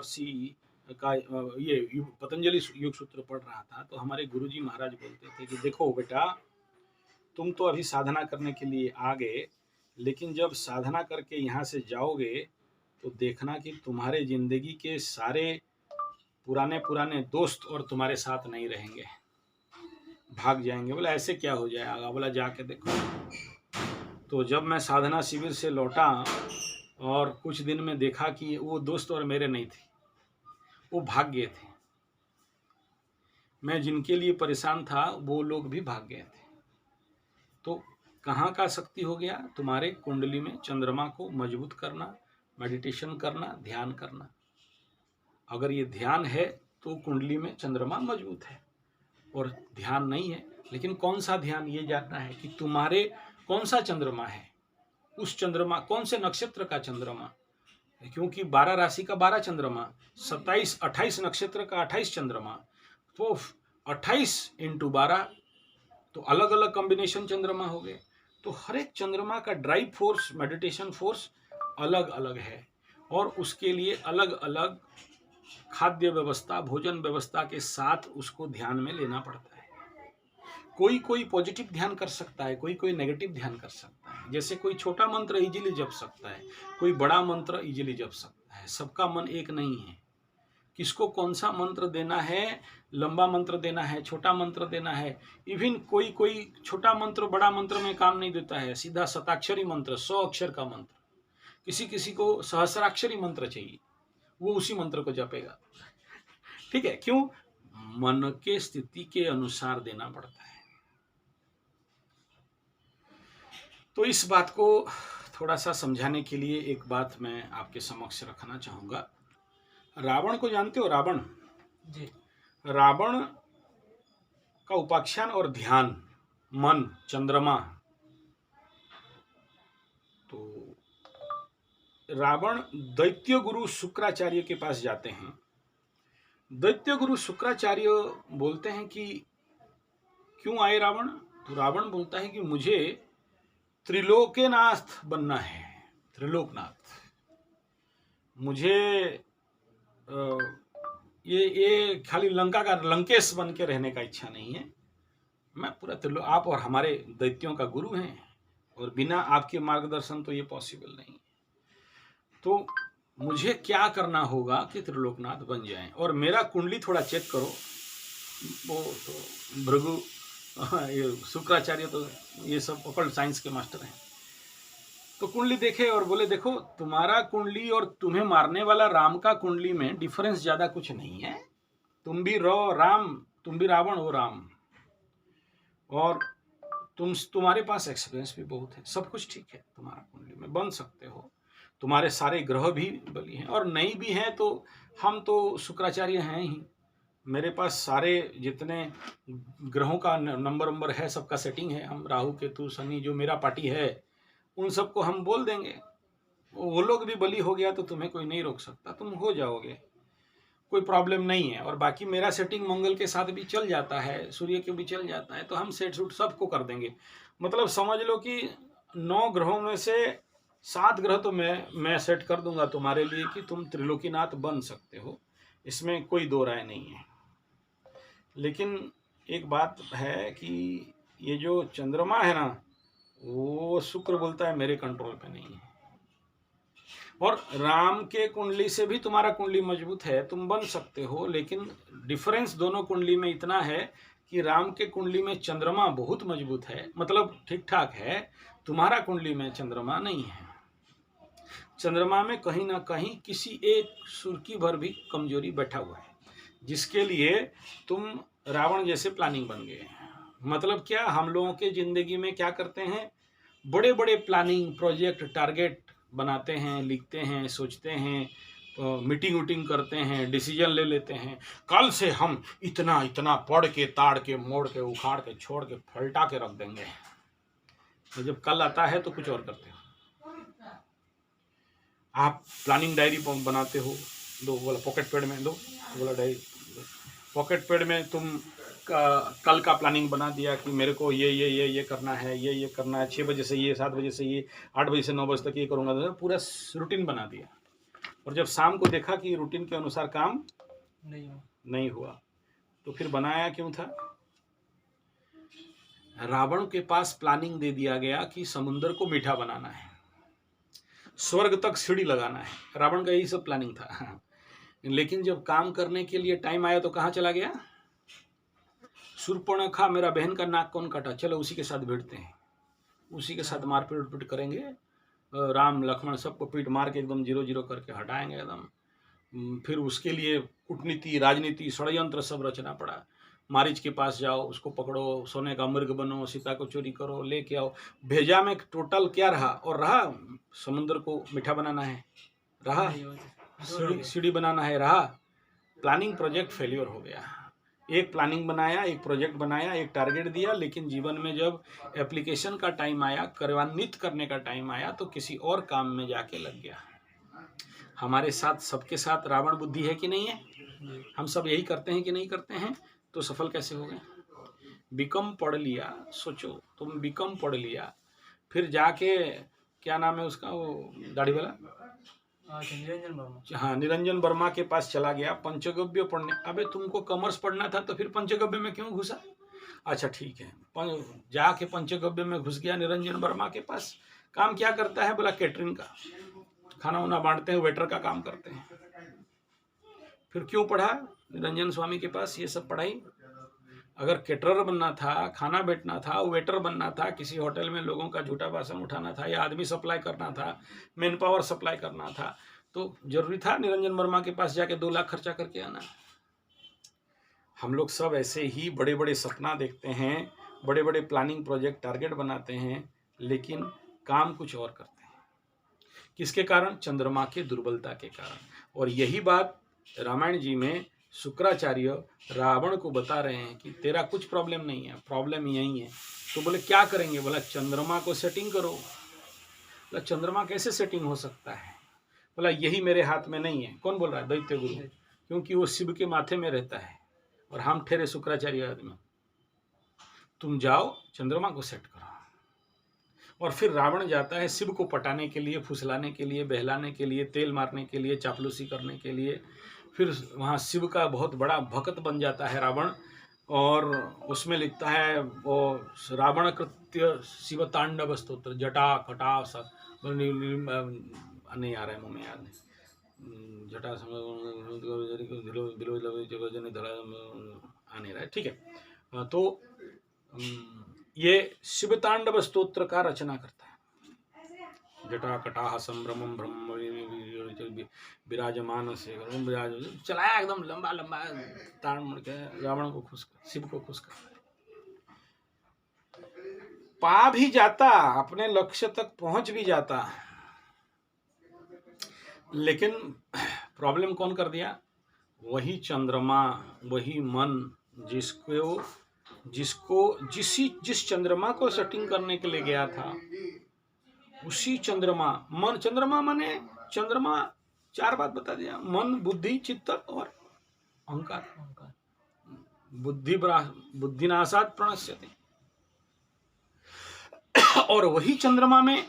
महर्षि का ये पतंजलि योग सूत्र पढ़ रहा था, तो हमारे गुरुजी महाराज बोलते थे कि देखो बेटा, तुम तो अभी साधना करने के लिए आ गए, लेकिन जब साधना करके यहाँ से जाओगे तो देखना कि तुम्हारे जिंदगी के सारे पुराने पुराने दोस्त और तुम्हारे साथ नहीं रहेंगे, भाग जाएंगे। बोला ऐसे क्या हो जाएगा? बोला जाके देखो। तो जब मैं साधना शिविर से लौटा और कुछ दिन में देखा कि वो दोस्त और मेरे नहीं थे, वो भाग गए थे। मैं जिनके लिए परेशान था वो लोग भी भाग गए थे। तो कहाँ का शक्ति हो गया? तुम्हारे कुंडली में चंद्रमा को मजबूत करना, मेडिटेशन करना, ध्यान करना। अगर ये ध्यान है तो कुंडली में चंद्रमा मजबूत है, और ध्यान नहीं है, लेकिन कौन सा ध्यान ये जानना है कि तुम्हारे कौन सा चंद्रमा है, उस चंद्रमा कौन से नक्षत्र का चंद्रमा, क्योंकि 12 राशि का 12 चंद्रमा, 28 नक्षत्र का 28 चंद्रमा, तो 28 × 12 तो अलग अलग कॉम्बिनेशन चंद्रमा हो गए। तो हर एक चंद्रमा का ड्राइव फोर्स, मेडिटेशन फोर्स अलग अलग है, और उसके लिए अलग अलग खाद्य व्यवस्था, भोजन व्यवस्था के साथ उसको ध्यान में लेना पड़ता है। कोई कोई पॉजिटिव ध्यान कर सकता है, कोई कोई नेगेटिव ध्यान कर सकता है। जैसे कोई छोटा मंत्र इजीली जप सकता है, कोई बड़ा मंत्र इजीली जप सकता है। सबका मन एक नहीं है। किसको कौन सा मंत्र देना है, लंबा मंत्र देना है, छोटा मंत्र देना है। इवन कोई कोई छोटा मंत्र बड़ा मंत्र में काम नहीं देता है, सीधा शताक्षरी मंत्र, 100 अक्षर का मंत्र। किसी किसी को सहस्राक्षरी मंत्र चाहिए, वो उसी मंत्र को जपेगा। ठीक है, क्यों? मन के स्थिति के अनुसार देना पड़ता है। तो इस बात को थोड़ा सा समझाने के लिए एक बात मैं आपके समक्ष रखना चाहूंगा। रावण को जानते हो? रावण जी। रावण का उपाख्यान और ध्यान, मन, चंद्रमा। तो रावण दैत्य गुरु शुक्राचार्य के पास जाते हैं। दैत्य गुरु शुक्राचार्य बोलते हैं कि क्यों आए रावण? तो रावण बोलता है कि मुझे त्रिलोकनाथ बनना है, त्रिलोकनाथ। मुझे ये खाली लंका का लंकेश बन के रहने का इच्छा नहीं है। मैं पूरा त्रिलोक, आप और हमारे दैत्यों का गुरु हैं, और बिना आपके मार्गदर्शन तो ये पॉसिबल नहीं। तो मुझे क्या करना होगा कि त्रिलोकनाथ बन जाएं? और मेरा कुंडली थोड़ा चेक करो। वो तो भृगु, ये शुक्राचार्य तो ये सब ऑकल्ट साइंस के मास्टर हैं। तो कुंडली देखे और बोले देखो, तुम्हारा कुंडली और तुम्हें मारने वाला राम का कुंडली में डिफरेंस ज्यादा कुछ नहीं है। तुम भी राम, तुम भी रावण हो राम, और तुम्हारे पास एक्सपीरियंस भी बहुत है, सब कुछ ठीक है, तुम्हारा कुंडली में बन सकते हो। तुम्हारे सारे ग्रह भी बली हैं, और नहीं भी हैं तो हम तो शुक्राचार्य हैं ही। मेरे पास सारे जितने ग्रहों का नंबर है, सबका सेटिंग है। हम राहु केतु शनि जो मेरा पार्टी है, उन सबको हम बोल देंगे। वो लोग भी बली हो गया तो तुम्हें कोई नहीं रोक सकता, तुम हो जाओगे, कोई प्रॉब्लम नहीं है। और बाकी मेरा सेटिंग मंगल के साथ भी चल जाता है, सूर्य के भी चल जाता है, तो हम सेट सूट सबको कर देंगे। मतलब समझ लो कि 9 ग्रहों में से 7 ग्रह तो मैं सेट कर दूंगा तुम्हारे लिए कि तुम त्रिलोकीनाथ बन सकते हो, इसमें कोई दो राय नहीं है। लेकिन एक बात है कि ये जो चंद्रमा है ना, वो शुक्र बोलता है मेरे कंट्रोल पे नहीं है। और राम के कुंडली से भी तुम्हारा कुंडली मजबूत है, तुम बन सकते हो, लेकिन डिफरेंस दोनों कुंडली में इतना है कि राम के कुंडली में चंद्रमा बहुत मजबूत है, मतलब ठीक ठाक है। तुम्हारा कुंडली में चंद्रमा नहीं है। चंद्रमा में कहीं ना कहीं किसी एक सुर्खी भर भी कमजोरी बैठा हुआ है, जिसके लिए तुम रावण जैसे प्लानिंग बन गए। मतलब क्या, हम लोगों के जिंदगी में क्या करते हैं, बड़े बड़े प्लानिंग, प्रोजेक्ट, टारगेट बनाते हैं, लिखते हैं, सोचते हैं, मीटिंग वूटिंग करते हैं, डिसीजन ले लेते हैं। कल से हम इतना इतना पढ़ के, ताड़ के, मोड़ के, उखाड़ के, छोड़ के, फलटा के रख देंगे। तो जब कल आता है तो कुछ और करते हो। आप प्लानिंग डायरी बनाते हो, दो बोला पॉकेट पैड में, दो बोला डायरी, पॉकेट पैड में तुम कल का प्लानिंग बना दिया कि मेरे को ये करना है, ये करना है, 6 बजे से ये, 7 बजे से ये, 8 बजे से 9 बजे तक ये करूँगा, तो पूरा रूटीन बना दिया। और जब शाम को देखा कि रूटीन के अनुसार काम नहीं हुआ तो फिर बनाया क्यों था? रावण के पास प्लानिंग दे दिया गया कि समुद्र को मीठा बनाना है, स्वर्ग तक सीढ़ी लगाना है। रावण का यही सब प्लानिंग था। लेकिन जब काम करने के लिए टाइम आया तो कहाँ चला गया? शूर्पणखा, मेरा बहन का नाक कौन काटा, चलो उसी के साथ भिड़ते हैं, उसी के साथ मारपीट उटपीट करेंगे, राम लक्ष्मण सबको पीट मार के एकदम 0-0 करके हटाएंगे एकदम। फिर उसके लिए कूटनीति, राजनीति, षड्यंत्र सब रचना पड़ा। मारीच के पास जाओ, उसको पकड़ो, सोने का मृग बनो, सीता को चोरी करो, लेके आओ। भेजा में टोटल क्या रहा? और रहा समुद्र को मीठा बनाना है, रहा सीढ़ी बनाना है, रहा। प्लानिंग प्रोजेक्ट फेलियर हो गया। एक प्लानिंग बनाया, एक प्रोजेक्ट बनाया, एक टारगेट दिया, लेकिन जीवन में जब एप्लीकेशन का टाइम आया, कार्यान्वित करने का टाइम आया, तो किसी और काम में जाके लग गया। हमारे साथ, सबके साथ रावण बुद्धि है कि नहीं है? हम सब यही करते हैं कि नहीं करते हैं? तो सफल कैसे हो गए? बीकॉम पढ़ लिया, सोचो तुम बीकॉम पढ़ लिया, फिर जाके क्या नाम है उसका, वो दाढ़ी वाला, निरंजन वर्मा। हाँ, निरंजन वर्मा के पास चला गया पंचगव्य पढ़ने। अबे तुमको कॉमर्स पढ़ना था तो फिर पंचगव्य में क्यों घुसा? अच्छा ठीक है, जाके पंचगव्य में घुस गया निरंजन वर्मा के पास। काम क्या करता है? बोला कैटरिंग का, खाना वाना बांटते हैं, वेटर का काम करते हैं। फिर क्यों पढ़ा निरंजन स्वामी के पास ये सब पढ़ाई? अगर कैटरर बनना था, खाना बैठना था, वेटर बनना था, किसी होटल में लोगों का झूठा बासन उठाना था, या आदमी सप्लाई करना था, मैन पावर सप्लाई करना था, तो जरूरी था निरंजन वर्मा के पास जाके 2 लाख खर्चा करके आना? हम लोग सब ऐसे ही बड़े बड़े सपना देखते हैं, बड़े बड़े प्लानिंग प्रोजेक्ट टारगेट बनाते हैं, लेकिन काम कुछ और करते हैं। किसके कारण? चंद्रमा के दुर्बलता के कारण। और यही बात रामायण जी में शुक्राचार्य रावण को बता रहे हैं कि तेरा कुछ प्रॉब्लम नहीं है, प्रॉब्लम यही है। तो बोले क्या करेंगे? बोला चंद्रमा को सेटिंग करो। बोला चंद्रमा कैसे सेटिंग हो सकता है? बोला यही मेरे हाथ में नहीं है। कौन बोल रहा है? दैत्य गुरु, क्योंकि वो शिव के माथे में रहता है और हम ठहरे शुक्राचार्य आदमी। तुम जाओ चंद्रमा को सेट करो। और फिर रावण जाता है शिव को पटाने के लिए, फुसलाने के लिए, बहलाने के लिए, तेल मारने के लिए, चापलूसी करने के लिए। फिर वहाँ शिव का बहुत बड़ा भक्त बन जाता है रावण, और उसमें लिखता है वो रावण कृत्य शिव तांडव स्तोत्र, जटा कटा सा, नहीं आ रहा है मुँह में, याद नहीं, जटा आ नहीं रहा है, ठीक है। तो ये शिव तांडव स्तोत्र का रचना करता है। जटा कटाह संभ्रमं ब्रह्म विराजमान से चलाया एकदम लंबा लंबा ताड़ मुड़ के रावण को खुश कर, शिव को खुश कर, पा भी जाता, अपने लक्ष्य तक पहुंच भी जाता। लेकिन प्रॉब्लम कौन कर दिया? वही चंद्रमा, वही मन, जिस चंद्रमा को सेटिंग करने के लिए गया था, उसी चंद्रमा, मन, चंद्रमा माने चंद्रमा 4 बात बता दिया, मन, बुद्धि, चित्त और अहंकार। बुद्धिनाशात् प्रणश्यते। और वही चंद्रमा में